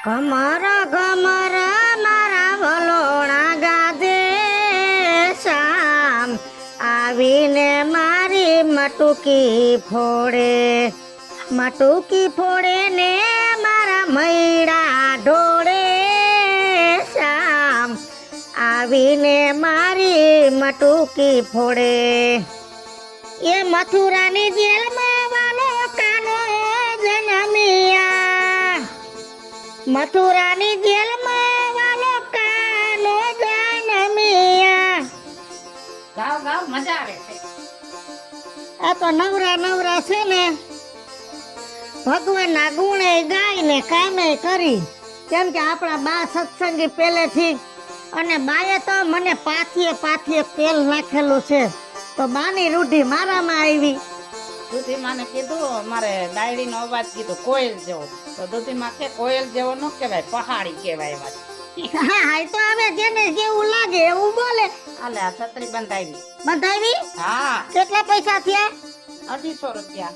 ઘમર ઘમર મારા વલોણા ગાજે શામ આવીને મારી મટુકી ફોડે ને મારા મૈડા ઢોળે શામ આવીને મારી મટુકી ફોડે એ મથુરાની જેલમાં વાલો કાનો જન્મ્યા મથુરાની જેલમાં વાલો કાનો જન્મ્યા ગાવ ગાવ મજા આવે છે. આ તો નવરા છે ને ભગવાનના ગુણે ગાય ને કામે કરી કેમ કે આપણા બા સત્સંગી પહેલેથી અને બાએ તો મને પાથીએ તેલ નાખેલું છે તો બાની રૂઢિ મારામાં આવી. દૂધીમાને કીધું મારે ડાયરીનો અવાજ કીધું કોયલ જેવો, તો દૂધીમાં કે કોયલ જેવો ન કહેવાય, પહાડી કહેવાય વાત. હા તો હવે જેને જેવું લાગે એવું બોલે. હાલે આ છત્રી બંધાવી. બંધાવી? હા. કેટલા પૈસા થયા? 250 રૂપિયા.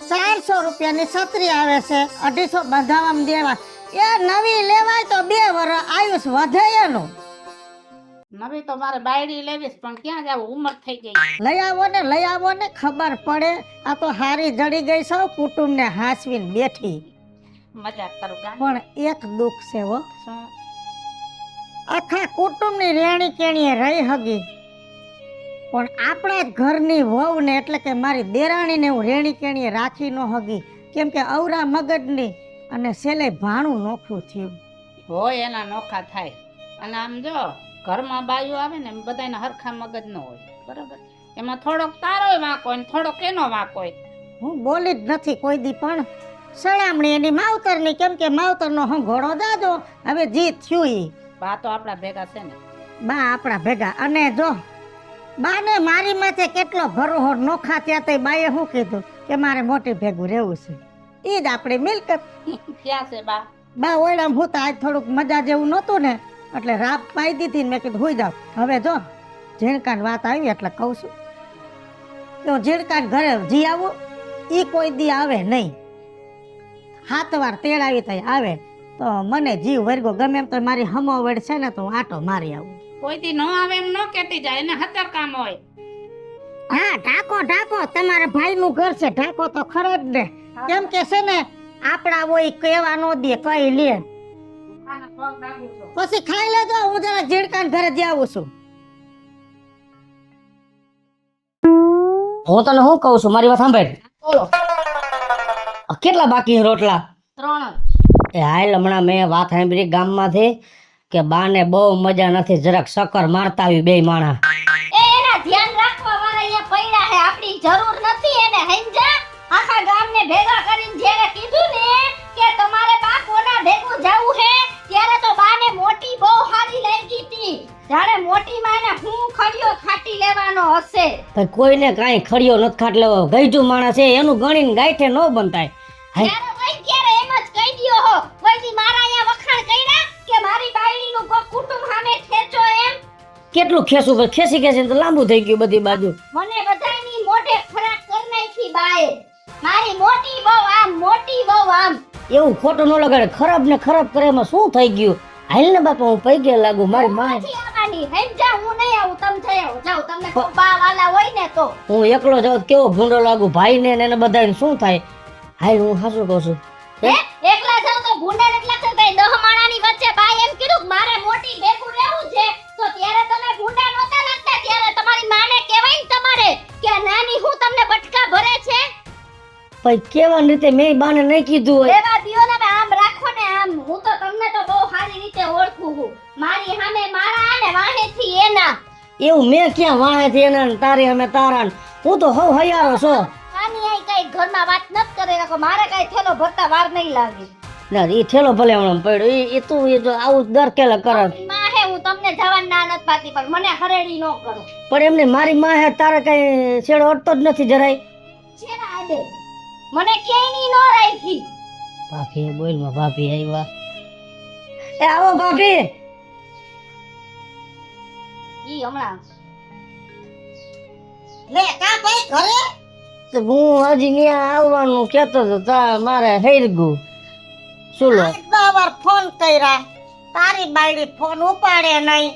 400 રૂપિયાની છત્રી આવે છે, 250 બંધાવામાં દેવા. એ નવી લેવાય તો 2 વર્ષ આયુષ વધે એનું. નવી તો મારે બાયડી લેવીશ પણ ક્યાં જાવ, ઉંમર થઈ ગઈ. લઈ આવો ને ખબર પડે. આ તો હારી જડી ગઈ સૌ કુટુંબને હાંસવીને બેઠી. મજાક કરું ગામ. પણ એક દુઃખ છે હો, શું? આખા કુટુંબની રેણી કેણીએ રહી હગી પણ આપણા જ ઘરની વહુ ને એટલે કે મારી દેરાણીને હું રેણી કેણીએ રાખી ન હગી કેમ કે અવરા મગજની અને છેલ્લે ભાણું નોખું થયું હોય એના નોખા થાય. અને આમ જો ઘરમાં બાયું આવે ને બધાના હરખા મગજ ન હોય, બરાબર? એમાં થોડોક તારોય વાંક હોય ને થોડોક એનો વાંક હોય. હું બોલી જ નથી કોઈ દી પણ સળામણી એની માવતરની કેમ કે માવતરનો હંઘોળો દાદો હવે જીત થયું ઈ. બા તો આપણા ભેગા છે ને. બા આપણા ભેગા અને જો બાને મારી માથે કેટલો ભરોહો નોખા ત્યાં તે બાએ શું કીધું કે મારે મોટી ભેગું રહેવું છે. ઈ જ આપણી મિલકત. ક્યાં છે બા? બા ઓયડામ હુતા આજ થોડુંક મજા જેવું નહોતું ને એટલે રાપ પાઈ દીધી ને મેં કીધું હુઈ જાવ. હવે જો ઝીણકાની વાત આવી એટલે કહું છું તો ઝીણકાન ઘરે જી આવું ઈ કોઈ દી આવે નહીં. 7 વાર તેડાવી તઈ આવે તો મને જીવ વર્ગો ગમે એમ તો મારી હમોવડ છે ને તો હું આટો મારી આવું. કોઈ દી ન આવે એમ ન કેતી જાય, એને હતર કામ હોય. હા ઢાકો તમારા ભાઈનું ઘર છે, ઢાકો તો ખરો જ ને. કેમ કે છે ને આપણા હોય કેવા નો દે કઈ લે. આના પગ દાબું છું. પછી ખાઈ લેજો, હું જરા ઝીણકાન ઘરે જ આવું છું. હું તને શું કહું છું મારી વાત સાંભળ. બોલો. કેટલા બાકી રોટલા? 3. એ હાલ હમણાં મેં વાત સાંભળી ગામમાંથી કે બાને બહુ મજા નથી, જરાક શક્કર મારતા આવી 2 માણા. એના ધ્યાન રાખવા વાળા અહીંયા પડ્યા છે, આપણી જરૂર નથી એને. હંજા આખા ગામને ભેગા કરીને જ્યારે કીધું ને કે તમારે બા કોના ભેગું જાવું છે ત્યારે તો બાને મોટી બહુ સારી લાગી હતી. જાણે મોટી માને હું ખડિયો ખાટી લેવાનો હશે. પણ કોઈને કાંઈ ખડિયો નથી ખાટ લેવો, ગઈજુ માણસ છે એનું ગણીને ગાંઠે ન બનતાય. ત્યારે વઈ ત્યારે એમ જ કહી દ્યો હો, વઈથી મારા અહીંયા વખાણ કર્યા કે મારી બાયડીનું કોઈ કુટુંબ સામે ખેંચો એમ. કેટલું ખેસું ખેસી તો લાંબુ થઈ ગયું બધી બાજુ. મને બધાયની મોઢે ખરાબ કરી નાખી બાએ. મારી મોટી બહુ આમ. એવું ખોટું ન લગાડે, ખરાબ ને ખરાબ કરે એમાં શું થઈ ગયું? હાલ ને બાપા હું પૈગે લાગુ મારી માં. નથી આવવાની. હેંજા હું નહીં આવું, તમે જઈ આવો. જાઓ, તમને કોઈ બા વાલા હોય ને તો. હું એકલો જાઉં તો કેવો ભૂંડો લાગુ ભાઈ ને એને બધાને શું થાય? હાલ હું હાસું કહું છું. હે એકલા જાવ તો ભૂંડા એટલા છે ભાઈ. 10 માણાની વચ્ચે બા એમ કીધું કે મારે મોટી ભેગું રહેવું છે તો ત્યારે તમે ભૂંડા નહોતા લાગતા. ત્યારે તમારી માને કહેવાય ને તમારે કે નાની હું તમને બટકા ભરે છે. પણ કેવા રીતે મેં બાને નહીં કીધું હોય. એવા દિયો ને આમ રાખો ને આમ. હું તો તમને તો બહુ સારી રીતે ઓળખું છું. મારી સામે મારા અને વાહેથી એના. એવું મેં ક્યાં વાહેથી એના ને તારી અમે તારા ને? હું તો હવ હૈયારો છો. આની આઈ કઈ ઘરમાં વાત નત કરે રાખો. મારે કઈ થેલો ભરતા વાર નહીં લાગે. ના એ થેલો ભલે હમણાં પડ્યો એ તું એ જો આવું દર કેલા કરે. માં હે હું તમને જવાન ના નત પાતી પણ મને હરેડી ન કરો. પણ એમને મારી માં હે તારે કઈ છેડો અડતો જ નથી જરાય. છેડા આડે મને ક્યાંય ની નો રાખી. ભાભી બોલ માં ભાભી આવ્યા. એ આવો ભાભી. ઈ હમણાં લે કા ભાઈ ઘરે? તો હું હજી ત્યાં આવવાનું કહેતો હતો તા મારે હેરગું શું લો કેટલા વાર ફોન કર્યા તારી બાયડી ફોન ઉપાડે નહીં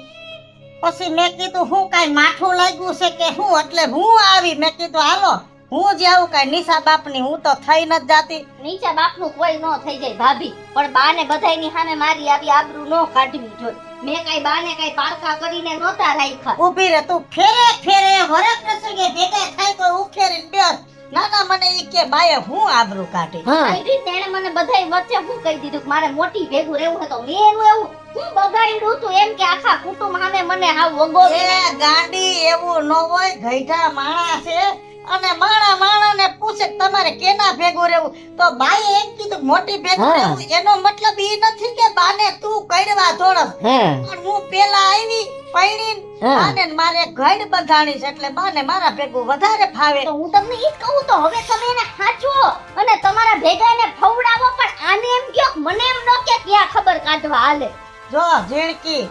પછી મેં કીધું હું કાંઈ માઠું લાગ્યું છે કે હું એટલે હું આવી મેં કીધું હાલો હું જ આવું કાંઈ નિશા બાપની હું તો થઈ નથી જાતી નીચે બાપનું કોઈ ન થઈ જાય ભાભી પણ બાને બધાયની સામે મારી આવી આબરૂ ન કાઢવી જોઈએ મેં કઈ બાને કઈ પારકા કરીને નહોતા રાખ્યા ઊભી રે તું ફેરે ફેરે વરસ પ્રસંગે ભેગા થાય તો ઉખેરીને બેસ ના ના મને ઈ કે બાએ હું આબરૂ કાઢી હા આઈડી તેણે મને બધાય વચ્ચે હું કહી દીધું કે મારે મોટી ભેગું રહેવું છે તો મેં એનું એવું હું બગાડ્યું તું એમ કે આખા કુટુંબ સામે મને હાવ વગોવી એ ગાંડી એવું ન હોય ગઈઢા માણસ છે અને માણાને પૂછે કે તમારે કેના ભેગું રહેવું તો બાઈએ એમ કીધું મોટી ભેગું હા. રહેવું એનો મતલબ ઈ નથી કે બાને તું કડવા દોડસ હા પણ હું પેલા આવી પૈણીને હા. બાને મારે ઘડ બંધાણી છે એટલે બાને મારા ભેગું વધારે ફાવે તો હું તમને ઈ જ કહું તો હવે તમે એને ખાચો અને તમારા ભેગા એને ફવડાવો પણ આને એમ કયો કે મને એમ ન કે ક્યાં ખબર કાઢવા હાલે જો ઝીણકી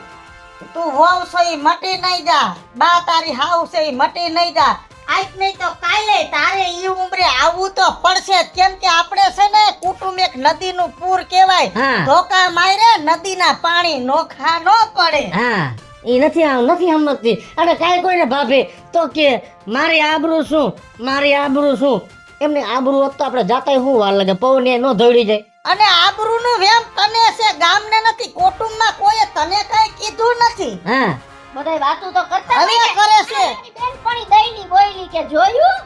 તું વહુ છે ઈ મટી નહીં જા બા તારી હાવ છે ઈ મટી નહીં જા આજ નહીં તો કાલે તારે ઈ ઉંમરે આવવું તો પડશે જ. કેમ કે આપણે છે ને કુટુંબ એક નદીનું પૂર કહેવાય હા. ધોકા મારે નદીના પાણી નોખા ન પડે હા એ નથી સમજતી અને કાંઈ કોઈને ભાભી તો કે મારી આબરૂ શું એમની આબરૂ હોત તો આપણે જાતાય શું વાર લાગે પવને ન ધોડી જાય અને આબરૂનું વેમ તને છે ગામને નથી કુટુંબમાં કોઈએ તને કઈ કીધું નથી હા બધાય વાતો તો કરતા હવે હોય ને. કરે છે બેનપણી દઈની બોયલી કે જોયું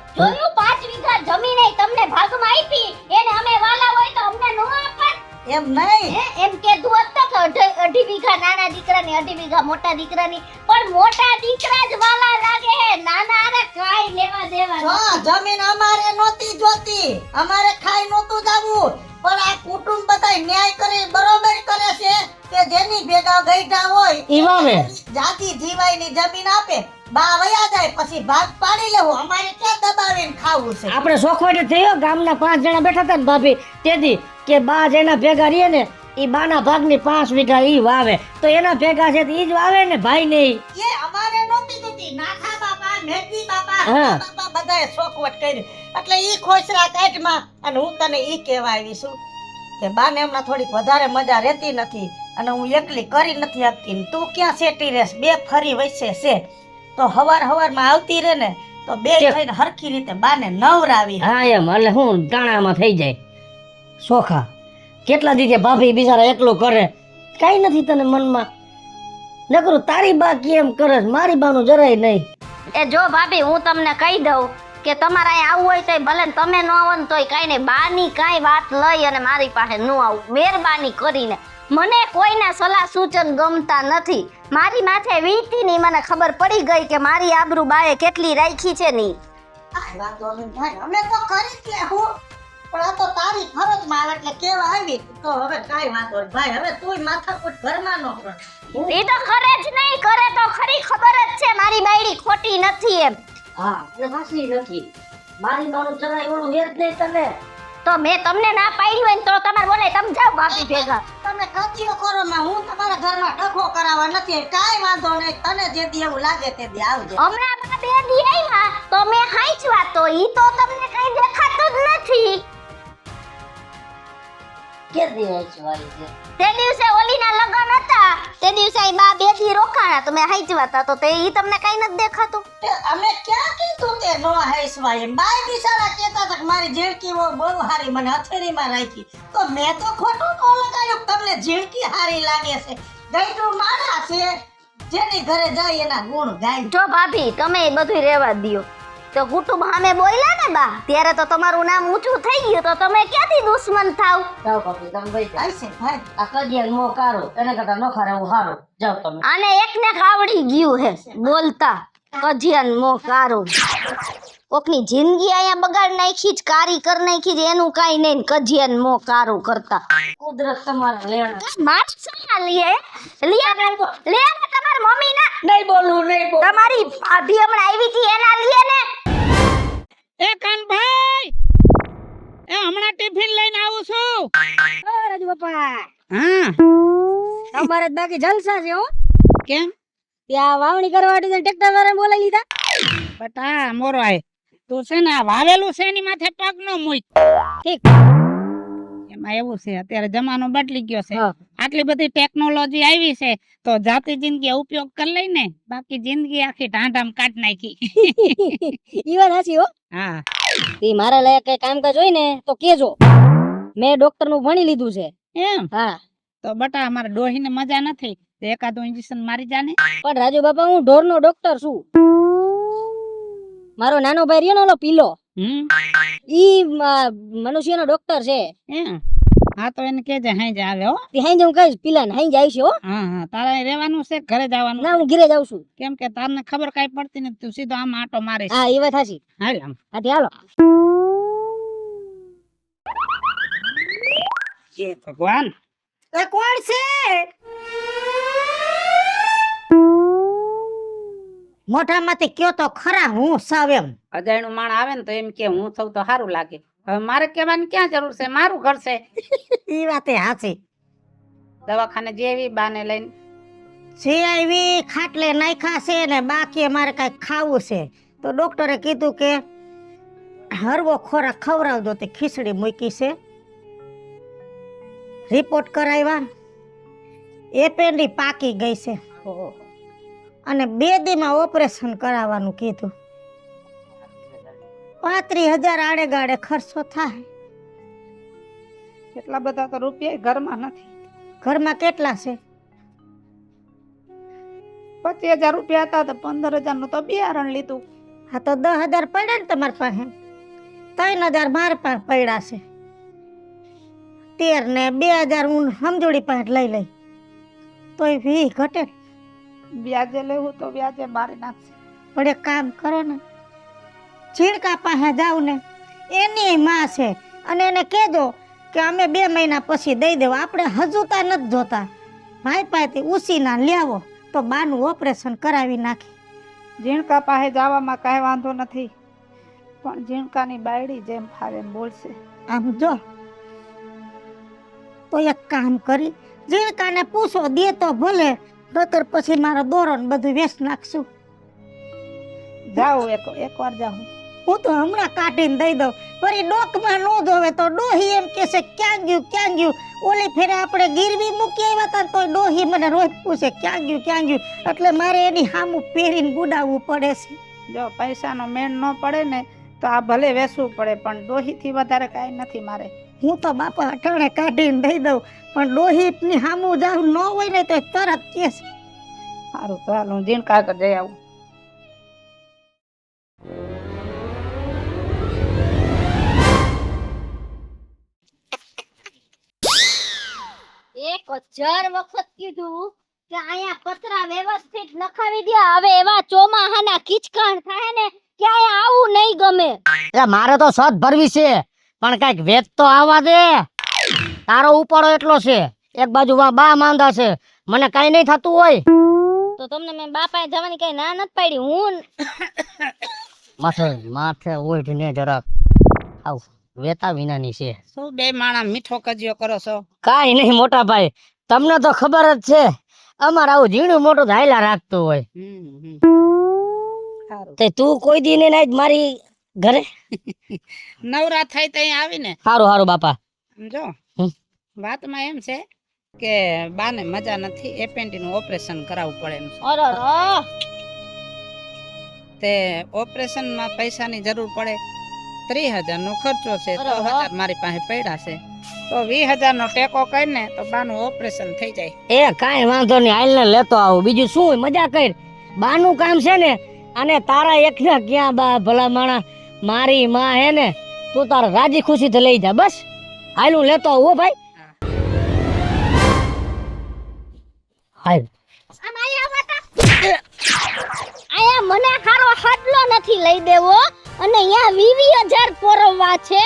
5 વીઘા જમીન એ તમને ભાગમાં આપી એને અમે વાલા હોય તો અમને નો આપત એમ નહીં હે એમ કીધું હોત તો કે અઢી વીઘા નાના દીકરાની 2.5 વીઘા મોટા દીકરાની પણ મોટા દીકરા જ વાલા લાગે હે નાના આને કાઈ લેવા દેવા જો જમીન અમારે નહોતી જોતી અમારે ખાઈ નહોતું જાવું પણ આ કુટુંબ બધાય ન્યાય કરી બરોબર કરે છે કે જેની ભેગા ગઈઢા હોય ઈ વાવે જાતિ જીવાયની જમીન આપે બા વયા જાય પછી ભાગ પાડી લેવું અમારે ક્યાં દબાવીને ખાવું છે આપણે શોખવાડી થયો ગામના 5 જણા બેઠા હતા ને ભાભી તેથી કે બા જેના ભેગા રહીએ ને ઈ બાના ભાગની 5 વીઘા ઈ વાવે તો એના ભેગા છે તો ઈ જ વાવે ને ભાઈ ને ઈ. એ અમારે નહોતી જોતી નાથા બાપા મેઘી બાપા હા. હસા બાપા બધાએ શોખવટ કરી એટલે ઈ ખોસરા કાઢમાં અને હું તને ઈ કહેવા આવી છું કે બાને હમણાં થોડીક વધારે મજા રહેતી નથી અને હું એકલી કરી નથી શકતી ને તું ક્યાં સેટી રહેશ બે ફરી વચ્ચે છે તો હવારમાં આવતી રહે ને તો બે થઈને હરખી રીતે બાને નવરાવી હા એમ એટલે હું ટાણામાં થઈ જાય સોખા કેટલા દીધે ભાભી બિચારા એકલું કરે કાઈ નથી તને મનમાં નકરું તારી બા કેમ કરે છે, મારી બાનું જરાય નહીં એ જો ભાભી હું તમને કહી દઉં કે તમારે અહીં આવવું હોય તોય ભલે ને તમે ન આવો ને તોય કાંઈ નહીં બાની કાંઈ વાત લઈ અને મારી પાસે ન આવું મહેરબાની કરીને મને કોઈના સલાહ સૂચન ગમતા નથી મારી માથે વીતીની મને ખબર પડી ગઈ કે મારી આબરૂ બાએ કેટલી રાખી છે ની કાંઈ વાંધો નહીં ભાઈ અમે તો કરી જ લેવું પણ આ તો તારી ફરજમાં આવે એટલે કેવા આવી તો હવે કાંઈ વાંધો નહીં ભાઈ હવે તુંય માથાકૂટ ઘરમાં ન કર એ તો કરે જ નહીં કરે તો ખરી ખબર જ છે મારી બાયડી ખોટી નથી એમ હા એટલે સાચી નથી મારી બાનું જરાય ઓલું હેર જ નહીં તને તો મેં તમને ના પાડી હોય ને તો તમારે બોલે તમે જાઓ ભાભી ભેગા તમે કચીઓ કરો માં હું તમારા ઘરમાં ડખો કરાવવા નથી કાંઈ વાંધો નહીં તને જે દી એવું લાગે તે દી આવજે હમણાં મને 2 દી આવ્યા તો મેં હાંચવા તો ઈ તો તમને કઈ દેખાતું જ નથી કે દે વાળી છે તે દિવસે ઓલીના લગન હતા તે દિવસે અહીં બા 2 દી રોકાણા તો મેં હાંચવા તા તો તે ઈ તમને કઈ નથી દેખાતું તે અમે ક્યાં કીધું તે નો હાઈસવાય એમ બાય બિચારા કહેતા હતા કે મારી ઝીણકી બહુ હારી મને હથેળીમાં રાખી તો મેં તો ખોટું ન લગાડ્યું કે તમને ઝીણકી હારી લાગે છે ગઈડું માણા છે જેની ઘરે જાય એના ગુણ ગાય જો ભાભી તમે એ બધું રહેવા દ્યો તો કુટુંબ સામે બોલ્યા ને બા ત્યારે તો તમારું નામ ઊંચું થઈ ગયું તો તમે ક્યાંથી દુશ્મન થાવ જાઓ ભાભી તમે ભાઈ જાઓ. આઈ છે ભાઈ આ કજિયાન મો કારો એને કરતા નો ખારે હું હારો જાઓ તમે આને એકને આવડી ગયું હે બોલતા કજિયાન મો કારો કોકની જિંદગી અહીંયા બગાડ નાખી જ કારી કર નાખી જ એનું કાઈ નહીં ને કજિયાન મો કારો કરતા કુદરત તમારા લેણા માટ સા લે તમારી મમ્મી ના નહીં બોલું તમારી ભાભી હમણાં આવી હતી એના લીએ ને એ કાનભાઈ એ હમણાં ટિફિન લઈને આવું છું રાજુ બાપા હા તમારે બાકી જલસા છે હો કેમ ત્યાં વાવણી કરવા માટે ટ્રેક્ટર વાળાને બોલાવી લીધા બટા મોરાય તું છે ને આ વાવેલું છે એની માથે પગ નો મૂક ઠીક માં એવું છે અત્યારે જમાનો બદલી ગયો છે હા. આટલી બધી ટેકનોલોજી આવી છે તો જાતિ જિંદગી ઉપયોગ કરી લઈ ને બાકી જિંદગી આખી ઢાંઢામ કાઢ નાખી ઈ વાત સાચી હો. હા ઈ મારા લાયક કઈ કામકાજ હોય ને તો કેજો, મેં ડોક્ટર નું ભણી લીધું છે. એમ હા, તો બટા અમારા ડોહી ને મજા નથી તો એકાદું ઇન્જેક્શન મારી જાને પણ રાજુ બાપા હું ઢોર નો ડોક્ટર છું. મારો નાનો ભાઈ રહ્યો ને ઓલો પીલો, ઈ મનુષ્ય નો ડોક્ટર છે. એમ હા તો એને કેજે હાઈ આવે હો તે હાઈ હું કહીશ પીલા ને હાઈ જાય છે હો. હા હા તારે રહેવાનું છે કે ઘરે જવાનું ના હું ઘરે જાઉં છું. કેમ કે તારને ખબર કાઈ પડતી નથી તું સીધો આમ આટો મારીશ હા ઈ વાત સાચી. હાલ આમ હા હાલો. એ ભગવાન એ કોણ છે? મોઢામાંથી કયો તો ખરા હું સાવ એમ. અજાણ્યું માણ આવે ને તો એમ કે હું થઉં તો સારું લાગે હવે મારે કહેવાની ક્યાં જરૂર છે મારું ઘર છે ઈ વાતે હાચી. દવાખાને જેવી બાને લઈને જે આવી ખાટલે નાખ્યા છે ને બાકી મારે કઈ ખાવું છે તો ડોક્ટરે કીધું કે હરવો ખોરાક ખવડાવજો તે ખીચડી મૂકી છે. રિપોર્ટ કરાવ્યા એપેન્ડી પાકી ગઈ છે અને 2 દીમાં ઓપરેશન કરાવવાનું કીધું. 35,000 આડેગાડે ખર્ચો થાય. એટલા બધા તો રૂપિયા ઘરમાં નથી ઘરમાં કેટલા છે? 25,000 રૂપિયા હતા તો 15,000 નું તો બિયારણ લીધું હા તો 10,000 પડ્યા ને તમારી પાસે. 3,000 મારી પાસે પડ્યા છે. 13 ને 2,000 હું સમજોડી પાસે લઈ લઈ તોય 20 ઘટે. વ્યાજે લેવું તો વ્યાજે મારી નાખશે પણ એક કામ કરો ને, ઝીણકા પાસે જાવ ને, એની માં છે અને એને કહેજો કે અમે 2 મહિના પછી દઈ દેવા. આપણે હજુતા નથી જોતા. ભાઈ પાસેથી ઉસીના લેવો તો બાનું ઓપરેશન કરાવી નાખી. ઝીણકા પાસે જવામાં કાંઈ વાંધો નથી પણ ઝીણકાની બાયડી જેમ ફાવે એમ બોલશે આમ જો તો એક કામ કરી ઝીણકાને પૂછો દે તો ભલે, નકર પછી મારો દોરો ને બધું વેચ નાખશું. જાઉં એક વાર જાઉં હું તો હમણાં કાઢીને દઈ દઉં. વળી ડોકમાં ન જોવે તો ડોહી એમ કે છે ક્યાં ગયું. ઓલી ફેરે આપણે ગીરવી મૂકી આવ્યા હતા ને તોય ડોહી મને રોજ પૂછે ક્યાં ગયું. એટલે મારે એની સામું પહેરીને ગુડાવવું પડે છે. જો પૈસાનો મેળ ન પડે ને તો આ ભલે વેચવું પડે પણ ડોહીથી વધારે કાંઈ નથી મારે. હું તો બાપા અટાણે કાઢીને દઈ દઉં પણ ડોહીની સામું જાવ ન હોય ને તો તરત કે છે. સારું તો હાલ હું ઝીણકા આગળ જઈ આવું. એક 1000 વખત કીધું કે અહીંયા પતરા વ્યવસ્થિત લખાવી દે. હવે એવા ચોમાહાના કિચકાણ થાય ને કે અહીંયા આવું નહીં ગમે. એ મારે તો સત ભરવી છે પણ કઈક વેચ તો આવવા દે. તારો ઉપાડો એટલો છે, એક બાજુ બા માંદા છે, મને કઈ નહીં થતું હોય. તો તમને મેં બાપાએ જવાની કઈ ના નથી પાડી. હું માથે ઓઢ ને જરાક આવ વેતા વિનાની છે. શું બે માણા મીઠો કજિયો કરો છો? કાઈ નહીં મોટા ભાઈ, તમને તો ખબર જ છે અમારે આવું ઝીણું મોટું હાયલા રાખતું હોય. સારું તે તું કોઈ દી ને નાઈ મારી ઘરે નવરા થાય તો અહીં આવીને હારું બાપા. જો હમ. વાતમાં એમ છે કે બાને મજા નથી, એપેન્ડી નું ઓપરેશન કરાવવું પડે એમ છે. અરે તે ઓપરેશન માં પૈસાની જરૂર પડે. 30,000 નો ખર્ચો છે, 3,000 મારી પાસે પડ્યા છે તો 20,000 નો ટેકો કરીને તો બાનું ઓપરેશન થઈ જાય. એ કાંઈ વાંધો નહીં, હાલ ને લેતો આવું. બીજું શું હોય, મજા કર. બાનું કામ છે ને, અને તારા એકના ક્યાં બા ભલા માણા, મારી માં હે ને, તું તારા રાજી ખુશી થી લઈ જા. બસ હાલ હું લેતો આવું હો ભાઈ. હાલ આયા મને હારો હાડલો નથી લઈ દેવો અને અહીંયા 20,000 પોરવવા છે.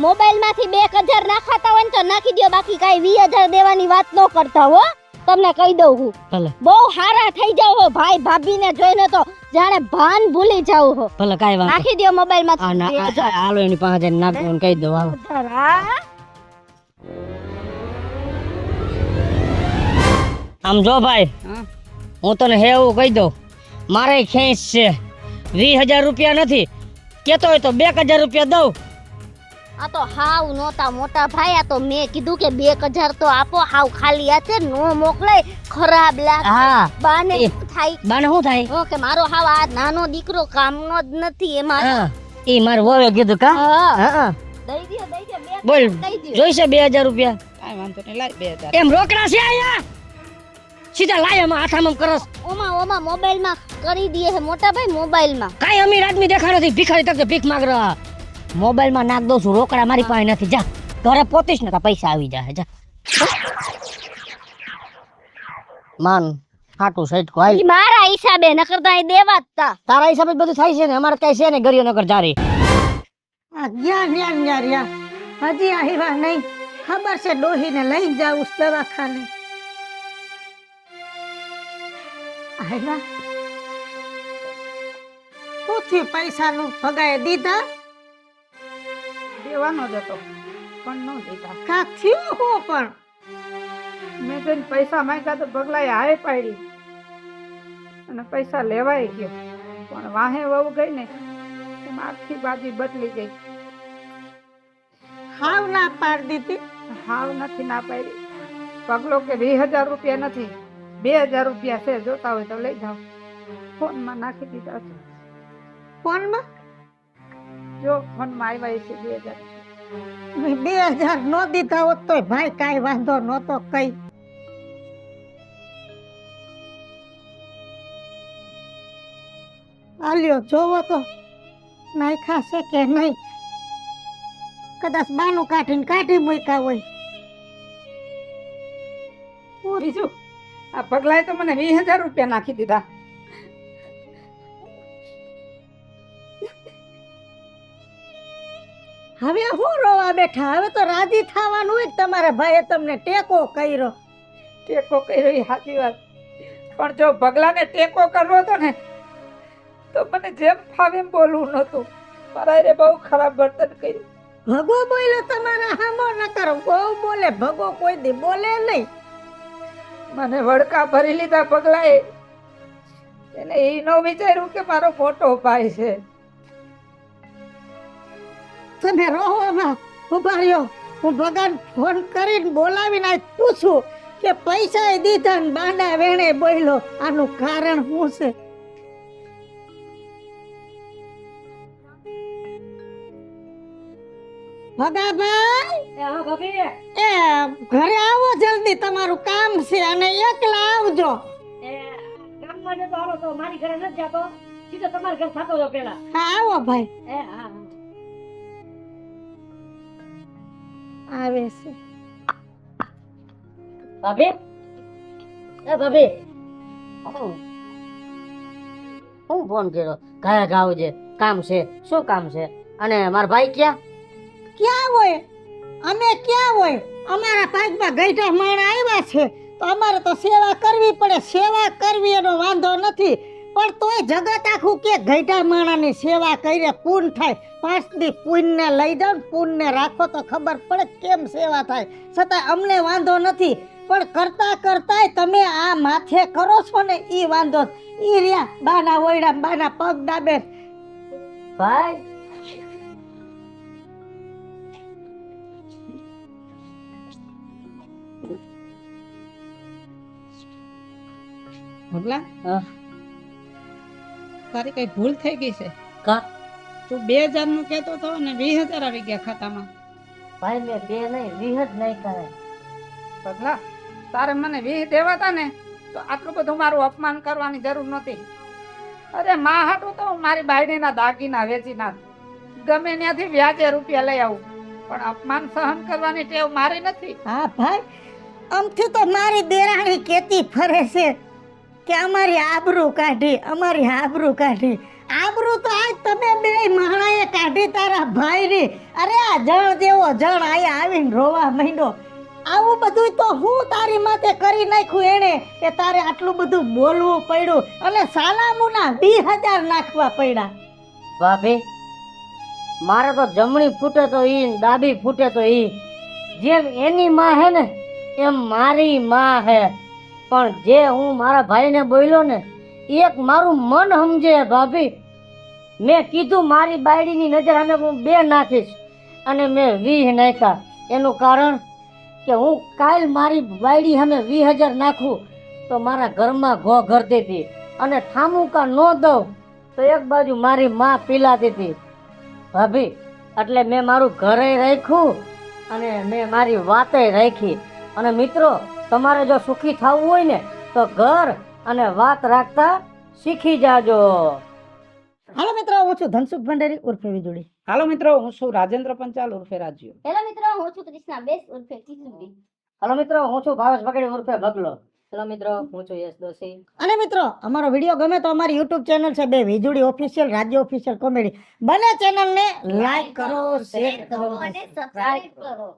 મોબાઈલ માંથી 2,000 નાખાતા હોય ને તો નાખી દો, બાકી કાઈ 20,000 દેવાની વાત ન કરતા હો. તમને કહી દઉં હું, ભલે બહુ હારા થઈ જાવ હો. ભાઈ ભાભી ને જોઈને તો જાણે ભાન ભૂલી જાવ હો. ભલે કાંઈ વાંધો. નાખી દો મોબાઈલ માંથી. હાલો એની પાસે નાખવાનું કહી દઉં. હાલો આમ જો ભાઈ, હા હું તને એવું કહી દઉં, મારે ખેંચ છે. 20,000 રૂપિયા નથી કેતો હોય તો 2,000 રૂપિયા દઉં. આ તો હાવ નહોતા મોટા ભાઈ, આ તો મેં કીધું કે 2000 તો આપો, હાવ ખાલી હાથે નો મોકલાય, ખરાબ લાગે. હા બાને એ- શું થાય? બાને શું થાય? હો કે મારો હાવ આ નાનો દીકરો કામનો જ નથી એમાં. હા ઈ મારું વવે કીધું કા. હા હા દઈ દ્યો બે બોલ દઈ દ્યો. જોઈશે 2000 રૂપિયા? કાંઈ વાંધો નહીં, લાય 2000. એમ રોકડા છે આયા? સીધા લાય આમાં હાથામાં કરસ. ઓમાં મોબાઈલમાં કરી દે છે મોટા ભાઈ, મોબાઈલમાં. કાઈ અમીર આદમી દેખાડો નથી, ભિખારી તક ભીખ માંગ રહ્યા. મોબાઈલમાં નાખ દઉં છું, રોકડા મારી પાસે નથી. જા ઘરે પોતીશ ને તો પૈસા આવી જાય. જા માન હાટું સાઈડ કો હાલ. ઈ મારા હિસાબે નકર તો અહીં દેવા જ તા. તારા હિસાબે જ બધું થાય છે ને, અમારે કઈ છે ને ગરિયો નગર જારી. આ ગયા રહ્યા હજી આવ્યા નહીં. ખબર છે ડોહીને લઈ જાઉં દવાખાને. આવ્યા શું થયું? પૈસાનું ભગાએ દીધા? દેવાનો જ હતો પણ ન દીધા. કા થયું હું પણ? મેં જઈને પૈસા માંગ્યા તો બગલાએ હાય પાડી અને પૈસા લેવાય ગયો, પણ વાહે વહુ ગઈ ને એમાં આખી બાજી બદલી ગઈ. હાવ ના પાડી દીધી. હાવ નથી ના પાડી. પગલો કે 20,000 રૂપિયા નથી, 2,000 રૂપિયા છે, જોતા હોય તો લઈ જાઓ. ફોનમાં નાખી દીધા છે. ફોનમાં જો ફોનમાં આવ્યા છે 2,000. 2000 નો દીધા હોત તોય ભાઈ કાંઈ વાંધો નહોતો. કઈ આલ્યો જોવો તો નાખ્યા છે કે નહીં. કદાચ બાનું કાઢી મૂક્યા હોય. બીજું આ પગલાએ તો મને 20,000 રૂપિયા નાખી દીધા. હવે હું રોવા બેઠા? હવે તો રાજી થવાનું હોય. તમારા ભાઈએ તમને ટેકો કર્યો. ટેકો કર્યો એ સાચી વાત, પણ જો પગલાને ટેકો કરવો હતો ને તો મને જેમ ફાવે એમ બોલવું નહોતું. મારા રે બહુ ખરાબ વર્તન કર્યું. ભગો બોલ્યો તમારા હામો ન કરો. બહુ બોલે ભગો, કોઈ દી બોલે નહીં. મને વડકા ભરી લીધા પગલાએ. એને એ ન વિચાર્યું કે મારો મોટો ભાઈ છે. તમે રોવામાં ઉભા રહ્યો. હું ભગવાન ફોન કરીને બોલાવીને આજ પૂછું કે પૈસા દીધા ને બાંડા વેણે બોલ્યો. આનું કારણ શું છે? ભગાભાઈ એ ઘરે આવો જલ્દી, તમારું કામ છે અને એકલા આવજો. કામમાં જતો હાલો તો મારી ઘરે નથી જાતો, સીધો તમારા ઘર થતો જો પેલા. હા આવો ભાઈ. હા આવે છે. ભાભી, એ ભાભી, હું ફોન કર્યો? ઘરે ગાવ છે, કામ છે. શું કામ છે? અને મારા ભાઈ ક્યાં? ક્યાં હોય? અમે ક્યાં હોય? અમારા પાકમાં ગઈઢા માણા આવ્યા છે તો અમારે તો સેવા કરવી પડે. સેવા કરવી એનો વાંધો નથી, પણ તોય જગત આખું કે ગઈઢા માણાની સેવા કરે પૂન થાય. 5 દી પૂનને લઈ જાઓ ને પૂનને રાખો તો ખબર પડે કેમ સેવા થાય. છતાં અમને વાંધો નથી, પણ કરતા કરતાય તમે આ માથે કરો છો ને ઈ વાંધો. ઈ રહ્યા બાના ઓયડા બાના પગ દાબે. ભાઈ ભગલા હા. તારી કઈ ભૂલ થઈ ગઈ છે. કા તું 2,000 નું કહેતો હતો ને 20,000 આવી ગયા ખાતામાં. ભાઈ મેં 2 નહીં 20 જ નહીં કરે. પગલા તારે મને 20 દેવાતા ને તો આટલું બધું મારું અપમાન કરવાની જરૂર નહોતી. અરે માં હાટું તો હું મારી બાયડીના દાગીના વેચી નાખ, ગમે ત્યાંથી વ્યાજે રૂપિયા લઈ આવું, પણ અપમાન સહન કરવાની ટેવ મારી નથી. હા ભાઈ, આમથી તો મારી દેરાણી કેતી ફરે છે કે અમારી આબરૂ કાઢી, અમારી આબરૂ કાઢી. આબરૂ તો આજ તમે બે મહાણાએ કાઢી તારા ભાઈની. અરે આ જણ જેવો જણ આયા આવીને રોવા માંડ્યો. આવું બધું તો હું તારી માથે કરી નાખ્યું એણે કે તારે આટલું બધું બોલવું પડ્યું અને સાલામુના 20,000 નાખવા પડ્યા. ભાભી મારે તો જમણી ફૂટે તો ઈ ને ડાબી ફૂટે તો ઈ. જેમ એની માં હે ને એમ મારી માં હે. પણ જે હું મારા ભાઈને બોલ્યો ને એક મારું મન સમજે ભાભી. મેં કીધું મારી બાયડીની નજર અમે હું 2 નાખીશ, અને મેં 20 નાખ્યા. એનું કારણ કે હું કાલ મારી બાયડી સામે 20,000 નાખું તો મારા ઘરમાં ઘો ઘરતી હતી અને ઠામુકા ન દઉં તો એક બાજુ મારી માં પીલાતી હતી. ભાભી એટલે મેં મારું ઘરે રાખ્યું અને મેં મારી વાતે રાખી. અને મિત્રો, તમારે જો સુખી થવું હોય ને તો ઘર અને વાત રાખતા શીખી જાજો. હાલો મિત્રો, હું છું ધનસુખ ભંડેરી ઉર્ફે વીજળી. હાલો મિત્રો, હું છું રાજેન્દ્ર પંચાલ ઉર્ફે રાજ્યો. હેલો મિત્રો, હું છું કૃષ્ણા બેસ ઉર્ફે કિશુબી. હલો મિત્રો, હું છું ભાવેશ બગડી ઉર્ફે બગલો. હલો મિત્રો, હું છું યશ દોશી. અને મિત્રો, અમારો વિડીયો ગમે તો અમારી યુટ્યુબ ચેનલ છે બે વીજળી ઓફિશિયલ, રાજ્ય ઓફિશિયલ કોમેડી. બંને ચેનલને લાઈક કરો, શેર કરો. અને સબસ્ક્રાઇબ કરો.